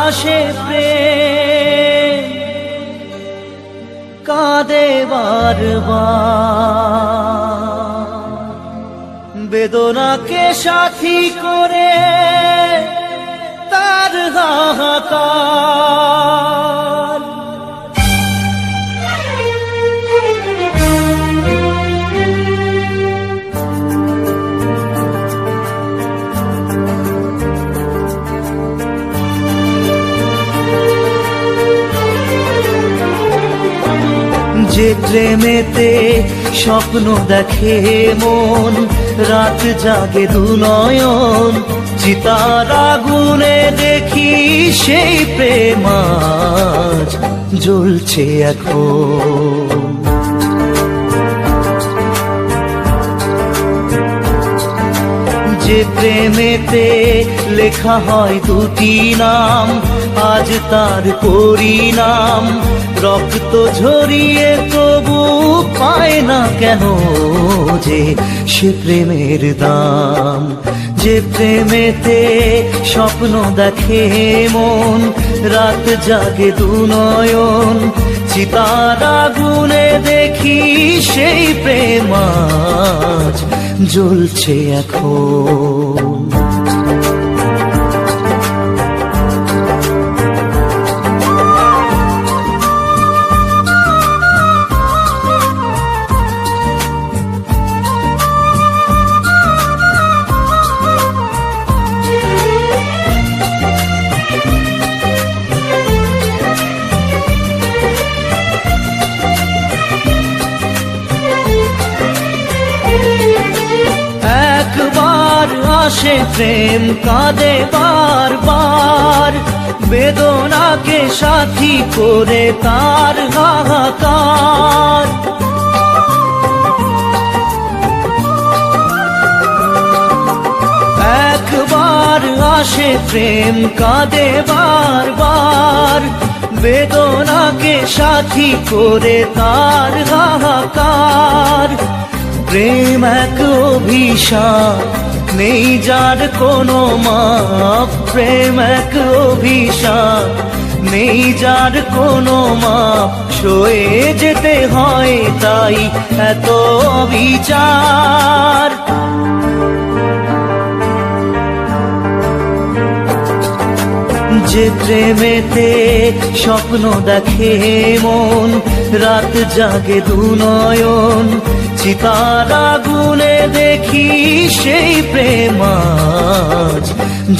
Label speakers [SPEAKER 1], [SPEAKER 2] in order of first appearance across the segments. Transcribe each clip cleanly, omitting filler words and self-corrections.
[SPEAKER 1] আসে প্রেম কাঁদে বারবার, বেদনাকে সাথী করে তার হাহাকার। যে প্রেমেতে স্বপ্ন দেখে মন, রাত জাগে দুনয়ন, চিতার আগুনে দেখি সেই প্রেম আজ জ্বলছে এখন। যে প্রেমেতে লেখা হয় দুটি নাম, আজ তার পরিণাম রক্ত ঝরিয়ে তবু পায় না কেন যে সে প্রেমের দাম। যে প্রেমেতে স্বপ্ন দেখে মন, রাত জাগে দুনয়ন, চিতার আগুনে দেখি সেই প্রেম আজ জ্বলছে এখন। একবার আসে প্রেম কাঁদে বারবার, বেদনাকে সাথী করে তার হাহাকার। একবার আসে প্রেম কাঁদে বারবার, বেদনাকে সাথী করে তার হাহাকার। প্রেম এক অভিশাপ, নেই যার কোনো মাপ। প্রেম এক অভিশাপ, নেই যার কোনো মাপ। সয়ে যেতে হয় তাই এত বিচার। যে প্রেমেতে স্বপ্ন দেখে মন, রাত জাগে দুনয়ন, চিতার আগুনে দেখি সেই প্রেম আজ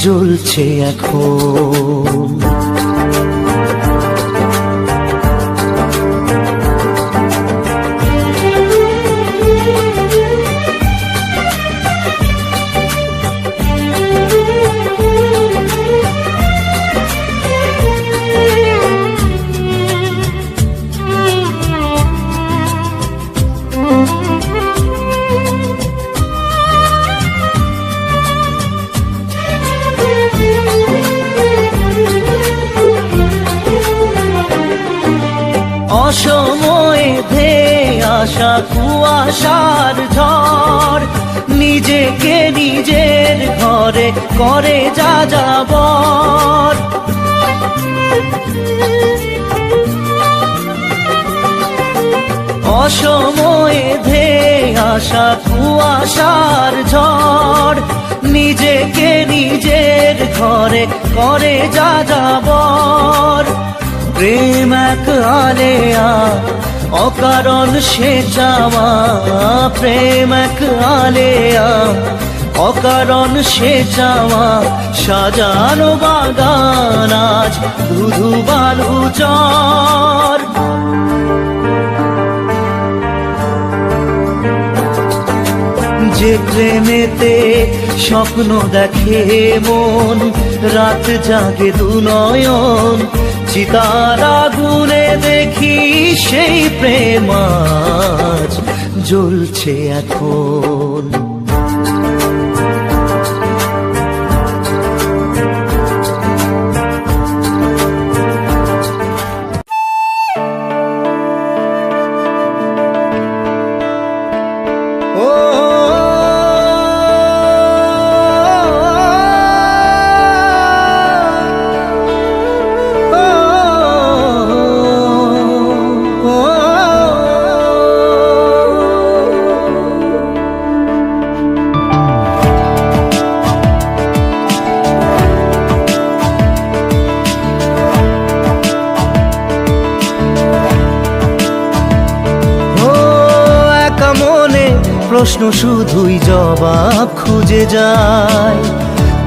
[SPEAKER 1] জ্বলছে এখন। অসময়ে ধেয়ে আসা কুয়াশার ঝড়, নিজেকে নিজের ঘরে করে যাযাবর। অসময়ে ধেয়ে আসা কুয়াশার ঝড়, নিজেকে নিজের ঘরে করে যাযাবর। প্রেম এক আলেয়া, অকারণ সে চাওয়া। প্রেম এক আলেয়া, অকারণ সে চাওয়া। সাজানো বাগান আজ ধুধু বালু চর। যে প্রেমেতে স্বপ্ন দেখে মন, রাত জাগে দুনয়ন, চিতার আগুনে দেখি সেই প্রেম আজ জ্বলছে এখন। প্রশ্ন শুধুই জবাব খুঁজে যায়।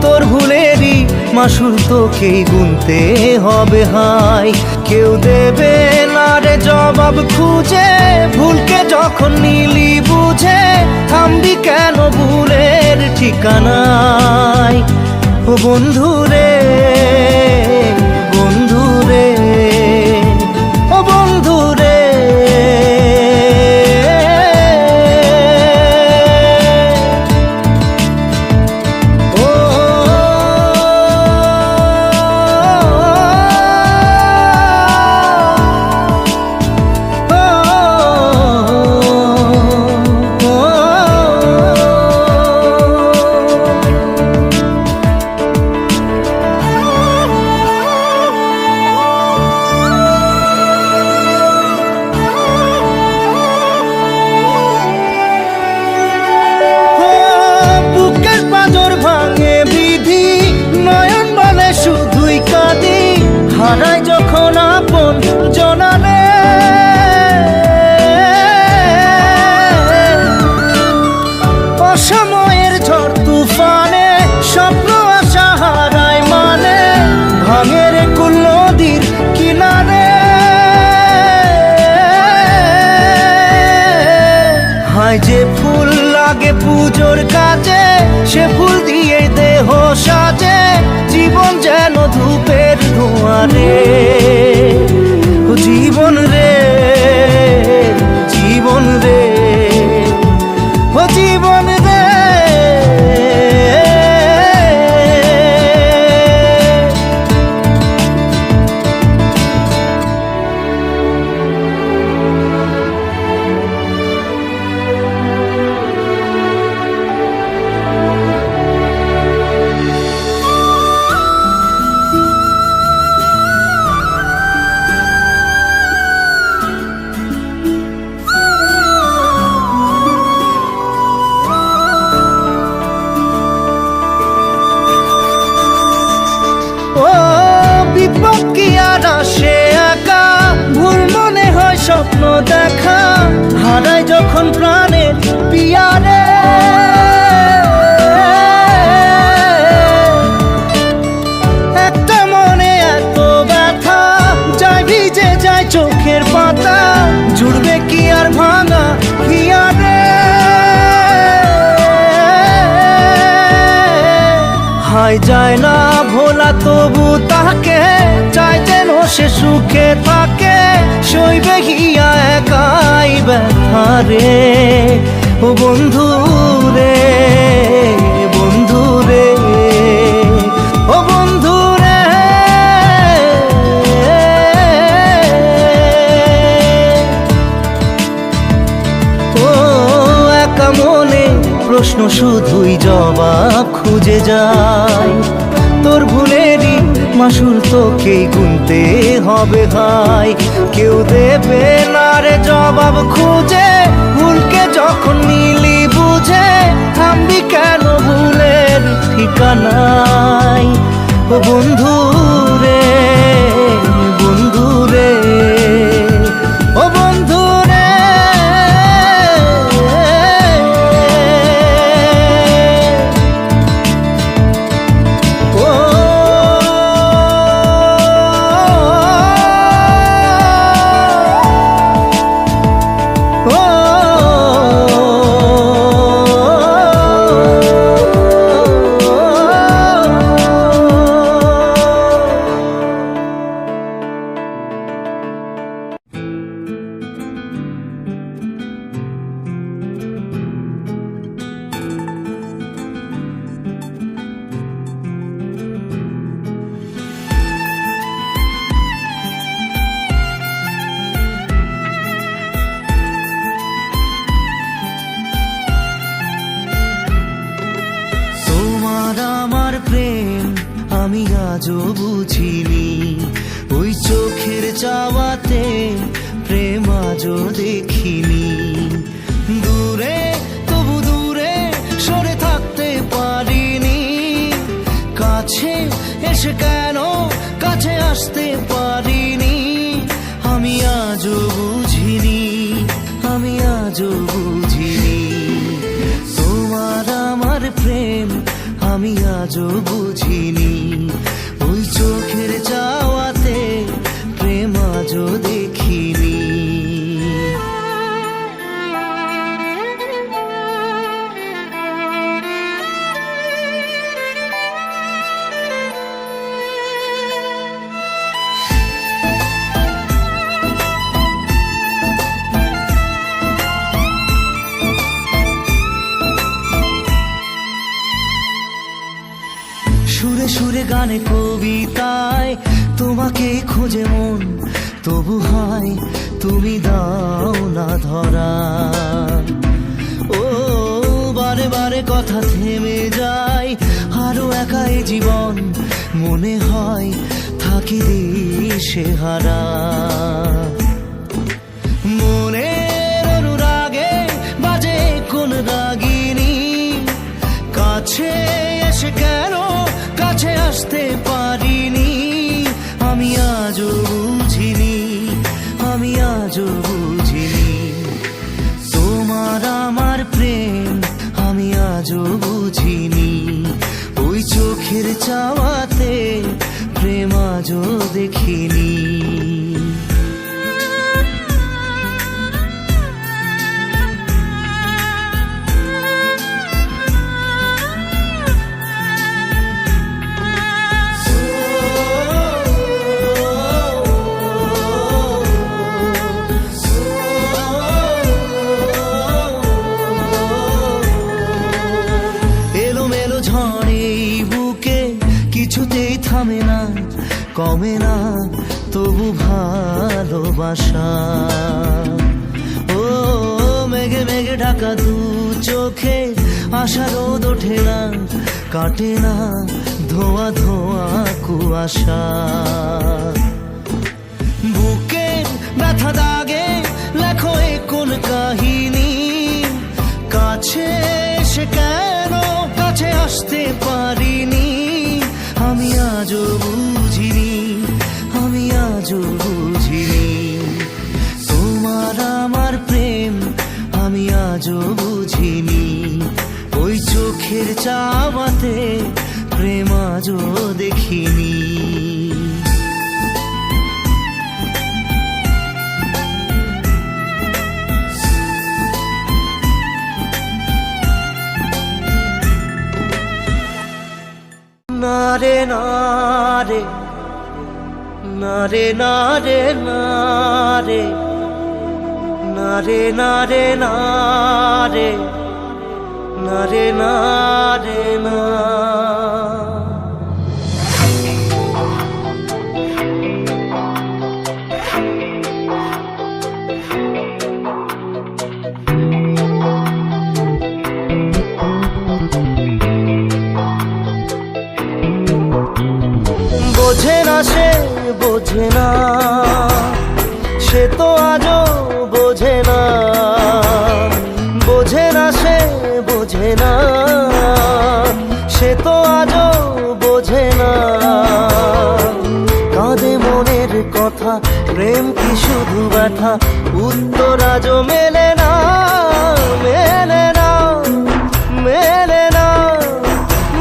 [SPEAKER 1] তোর ভুলেরই মাসুল তোকেই গুনতে হবে হায়। কেউ দেবে না রে জবাব খুঁজে, ভুলকে যখন নিলি বুঝে থামবি কেন ভুলের ঠিকানায়। ও বন্ধু রে, বন্ধু রে, ও বন্ধু রে। হারাই যখন আপন জনারে, অসময়ের ঝড় তুফানে স্বপ্ন আশা হারায় মানে, ভাঙের কুল নদীর কিনারে। হায় যে ফুল লাগে পুজোর কাজে, সে ফুল দিয়ে দেহ সাজে, জীবন যেন ধূপের ধোঁয়ারে। ও জীবন রে, জীবন রে, ও জীবন রে। সে একা ভুল মনে হয় স্বপ্ন দেখা, হারাই যখন প্রাণের পিয়ারে। একটা মনে এত ব্যথা যায় ভিজে যায় চোখের পাতা, জুড়বে কি আর ভাঙা হিয়ারে। হায় যায় না ভোলা তবু তাকে চাই যেন সে সুখে থাকে, সইবে হিয়া একাই ব্যথা রে। ও বন্ধু রে, বন্ধু রে, ও বন্ধু রে। ও একা মনে প্রশ্ন শুধুই জবাব খুঁজে যায়। তোর ভুলেরই মাসুল তোকেই গুনতে হবে ভাই। কেউ দেবে না রে জবাব খুঁজে, ভুলকে যখন নিলি বুঝে থামবি কেন ভুলের ঠিকানায়। ও বন্ধু রে, বন্ধু রে, ও বন্ধু রে। আমি আজও বুঝিনি, ওই চোখের চাওয়াতে প্রেম আজও দেখিনি। দূরে তবু দূরে সরে থাকতে পারিনি, কাছে এসে কেন কাছে আসতে পারিনি। আমি আজও বুঝিনি, আমি আজও বুঝিনি। তোমার আমার প্রেম আমি আজও বুঝিনি, ওই চোখের চাওয়াতে প্রেম আজও দেখিনি। সুরে সুরে গানে কবিতায় তোমাকে খোঁজে মন, তবু হায় তুমি দাও না ধরা। ও বারে বারে কথা থেমে যায়, আরো একা এই জীবন মনে হয় থাকি দিশে হারা। মনের অনুরাগে বাজে কোন রাগিনী, কাছে এসে কেন কাছে আসতে পারিনি। আমি আজও বুঝিনি, আমি আজও বুঝিনি, তোমার আমার প্রেম আমি আজও বুঝিনি, ওই চোখের চাওয়াতে প্রেম আজও দেখিনি। কিছুতেই থামে না, কমে না তবু ভালোবাসা। ও মেঘে মেঘে ঢাকা দু চোখে আশা রোদ ওঠে না, কাটে না ধোয়া ধোয়া কুয়াশা। বুকের ব্যথা দাগে লেখো এ কোন কাহিনী, কাছে এসে কেন কাছে আসতে পারিনি। আমি আজও বুঝিনি, আমি আজও বুঝিনি, তোমার আমার প্রেম আমি আজও বুঝিনি, ওই চোখের চাওয়াতে প্রেম আজও দেখিনি। নারে নারে নারে নারে নারে নারে নারে নারে নারে নারে না। বোঝে না সে বোঝে না, সে তো আজও বোঝে না, বোঝে না সে বোঝে না, সে তো আজও বোঝে না। কাঁদে মনের কথা প্রেম কি শুধু ব্যথা, উত্তর আজও মেলে না, মেলে না, মেলে না,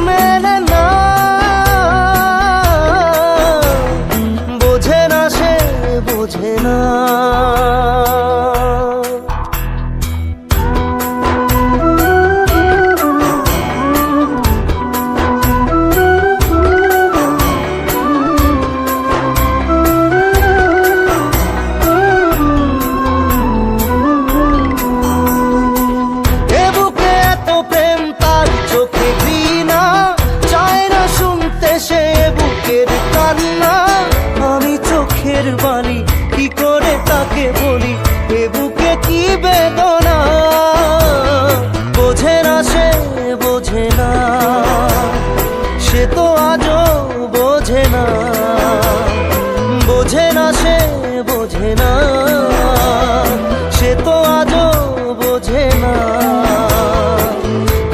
[SPEAKER 1] মেলে না। বোঝে না সে বোঝে না। বাণী কি করে তাকে বলি, এ বুকে কি বেদনা। বোঝে না সে বোঝে না, সে তো আজও বোঝে না, বোঝে না সে বোঝে না, সে তো আজও বোঝে না।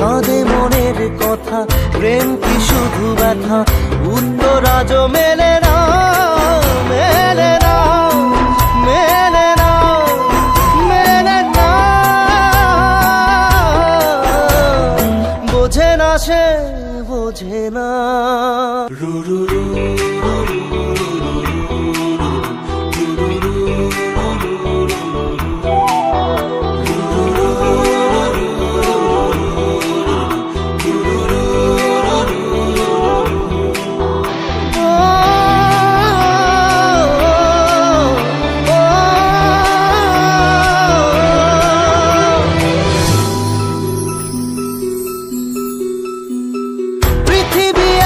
[SPEAKER 1] কাঁদে মনের কথা প্রেম কি শুধু ব্যথা, উত্তর আজও মেলে না, মেলে না, মেলে না, মেলে না।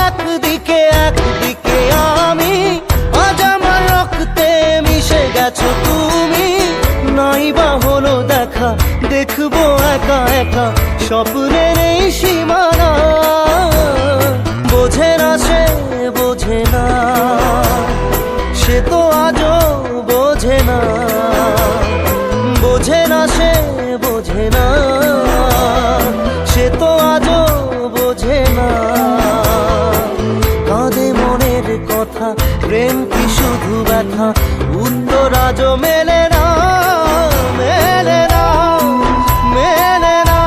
[SPEAKER 1] একদিকে একদিকে আমি, আজ আমার রক্তে মিশে গেছো তুমি। নাই বা হলো দেখা, দেখবো একা একা স্বপ্নের এই সীমানা। বোঝে না সে বোঝে না, সে তো আজও বোঝে না। বোঝে না সে বোঝে না, সে তো আজও বোঝে না। কাঁদে মনের কথা, প্রেম কি শুধু ব্যথা, উত্তর আজও মেলে না, মেলে না, মেলে না,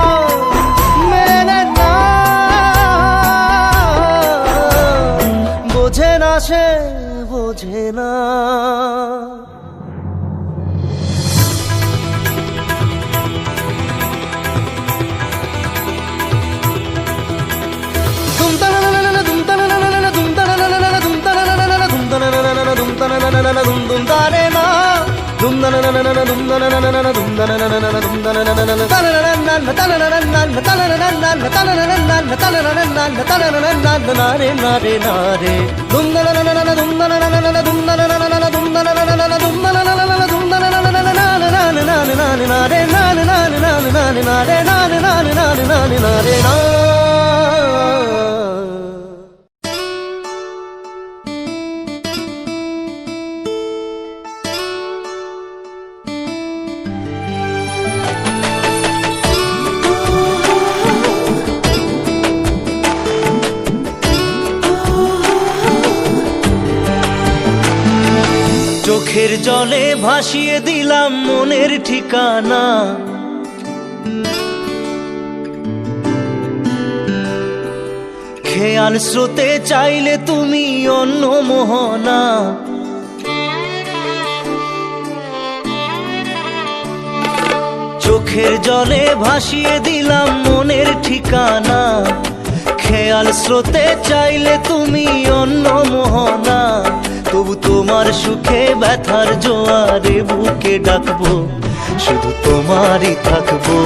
[SPEAKER 1] মেলে না। বোঝে না সে বোঝে না। চোখের জলে ভাসিয়ে দিলাম মনের ঠিকানা। খেয়াল স্রোতে চাইলে তুমি অন্য মোহনা। চোখের জলে ভাসিয়ে দিলাম মনের ঠিকানা। খেয়াল স্রোতে চাইলে তুমি অন্য মোহনা। তবু তোমার সুখে ব্যথার জোয়ারে বুকে ডাকবো, শুধু তোমারই থাকবো,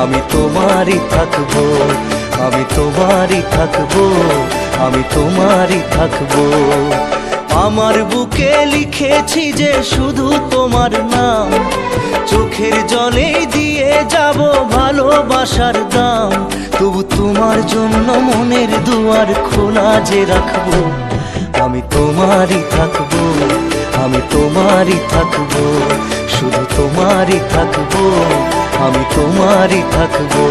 [SPEAKER 1] আমি তোমারই থাকবো, আমি তোমারই থাকবো, আমি তোমারই থাকবো। আমার বুকে লিখেছি যে শুধু তোমার নাম, চোখের জলে দিয়ে যাব ভালোবাসার দাম। তবু তোমার জন্য মনের দুয়ার খোলা যে রাখবো, আমি তোমারই থাকবো, আমি তোমারই থাকবো, শুধু তোমারই থাকবো, আমি তোমারই থাকবো।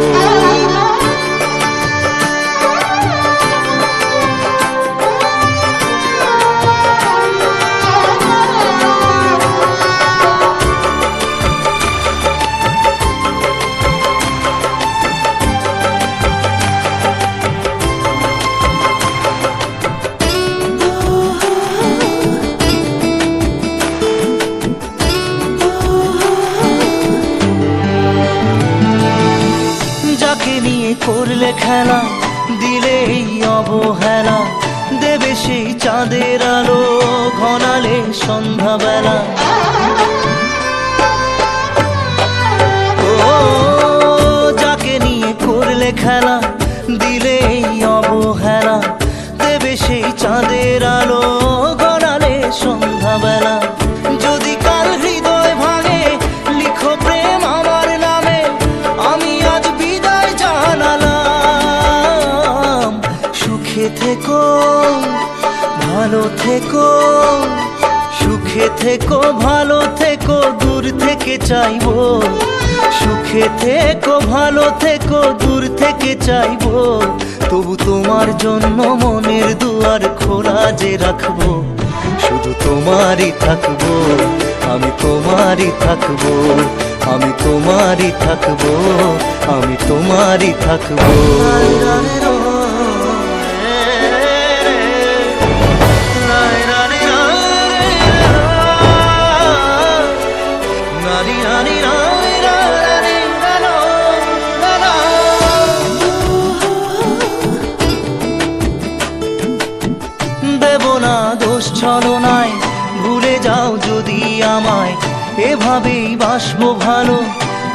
[SPEAKER 1] করলে খেলা, দিলে এই অবহেলা, দেবে সেই চাঁদের আলো ঘনালে সন্ধ্যাবেলা। ও যাকে নিয়ে করলে খেলা, দিলে এই অবহেলা, দেবে সেই চাঁদের আলো ঘনালে সন্ধ্যাবেলা। যদি কাল হৃদয় ভাঙে লিখো প্রেম আমার নামে, আমি আজ বিদায় জানালাম। সুখে থেকো ভালো থেকো, সুখে থেকো ভালো থেকো, দূর থেকে চাইবো। সুখে থেকো ভালো থেকো, দূর থেকে চাইবো। তবু তোমার জন্য মনের দুয়ার খোলা যে রাখবো, শুধু তোমারই থাকবো, আমি তোমারই থাকবো, আমি তোমারই থাকবো, আমি তোমারই থাকবো। না দোষ ছলনায়, ভুলে যাও যদি আমায়, এভাবেই বাসবো ভালো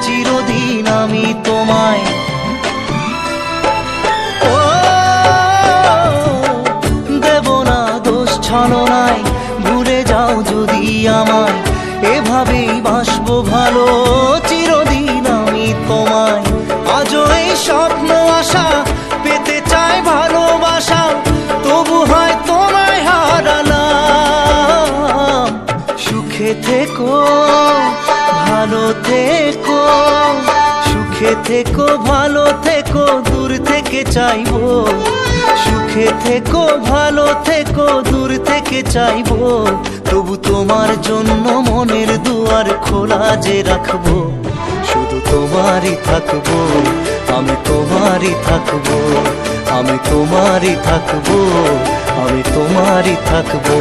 [SPEAKER 1] চিরদিন আমি তোমায়। ও দেব না দোষ ছলনায়, ভুলে যাও যদি আমায়, এভাবেই বাসবো ভালো চিরদিন আমি তোমায়। আজও এই স্বপ্ন আশা পেতে চাই ভালোবাসা, তবু হয় তোমায় হারালাম। সুখে থেকো ভালো থেকো, সুখে থেকো ভালো থেকো, দূর থেকে চাইবো। সুখে থেকো ভালো থেকো, দূর থেকে চাইবো, তবু তোমার জন্য মনের দুয়ার খোলা যে রাখবো। শুধু তোমারই থাকবো, আমি তোমারই থাকবো, আমি তোমারই থাকবো, আমি তোমারই থাকবো।